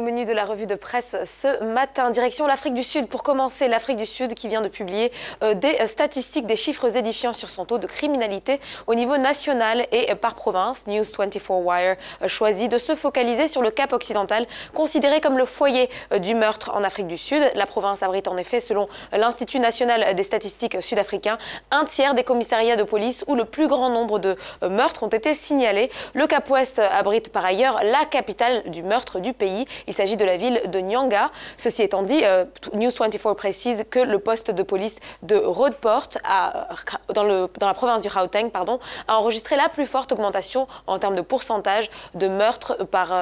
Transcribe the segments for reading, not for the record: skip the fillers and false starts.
menu de la revue de presse ce matin. Direction l'Afrique du Sud. Pour commencer, l'Afrique du Sud qui vient de publier des statistiques, des chiffres édifiants sur son taux de criminalité au niveau national et par province. News 24 Wire choisit de se focaliser sur le Cap occidental, considéré comme le foyer du meurtre en Afrique du Sud. La province abrite en effet, selon l'Institut national des statistiques sud-africain, un tiers des commissariats de police où le plus grand nombre de meurtres ont été signalés. Le Cap Ouest abrite par ailleurs la capitale du meurtre du pays. Il s'agit de la ville de Nyanga. Ceci étant dit, News 24 précise que le poste de police de Roodeport, dans la province du Gauteng, a enregistré la plus forte augmentation en termes de pourcentage de meurtres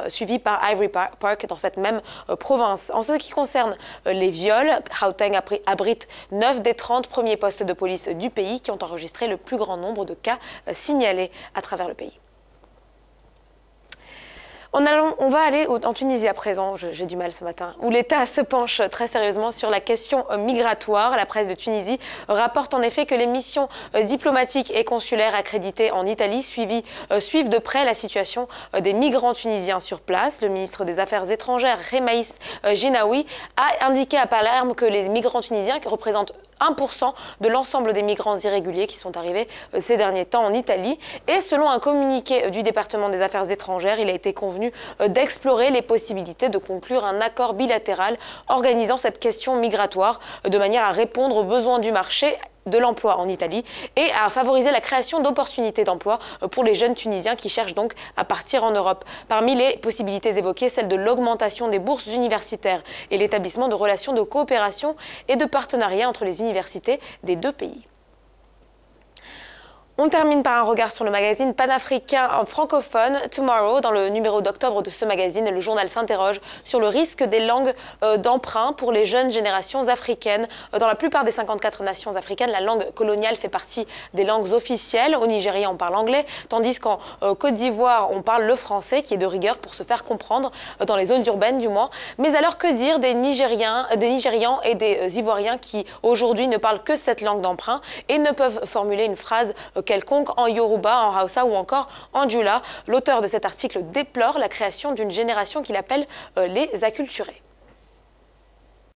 suivi par Ivory Park dans cette même province. En ce qui concerne les viols, Gauteng abrite 9 des 30 premiers postes de police du pays qui ont enregistré le plus grand nombre de cas signalés à travers le pays. On va aller en Tunisie à présent, j'ai du mal ce matin, où l'État se penche très sérieusement sur la question migratoire. La presse de Tunisie rapporte en effet que les missions diplomatiques et consulaires accréditées en Italie suivent de près la situation des migrants tunisiens sur place. Le ministre des Affaires étrangères, Remaïs Genaoui, a indiqué à Palerme que les migrants tunisiens, qui représentent 1% de l'ensemble des migrants irréguliers qui sont arrivés ces derniers temps en Italie. Et selon un communiqué du département des Affaires étrangères, il a été convenu d'explorer les possibilités de conclure un accord bilatéral organisant cette question migratoire de manière à répondre aux besoins du marché de l'emploi en Italie et à favoriser la création d'opportunités d'emploi pour les jeunes Tunisiens qui cherchent donc à partir en Europe. Parmi les possibilités évoquées, celle de l'augmentation des bourses universitaires et l'établissement de relations de coopération et de partenariat entre les universités des deux pays. On termine par un regard sur le magazine panafricain francophone Tomorrow. Dans le numéro d'octobre de ce magazine, le journal s'interroge sur le risque des langues d'emprunt pour les jeunes générations africaines. Dans la plupart des 54 nations africaines, la langue coloniale fait partie des langues officielles. Au Nigeria, on parle anglais, tandis qu'en Côte d'Ivoire, on parle le français, qui est de rigueur pour se faire comprendre, dans les zones urbaines du moins. Mais alors, que dire des Nigérians et des Ivoiriens qui, aujourd'hui, ne parlent que cette langue d'emprunt et ne peuvent formuler une phrase quelconque en Yoruba, en Hausa ou encore en Djoula. L'auteur de cet article déplore la création d'une génération qu'il appelle les acculturés.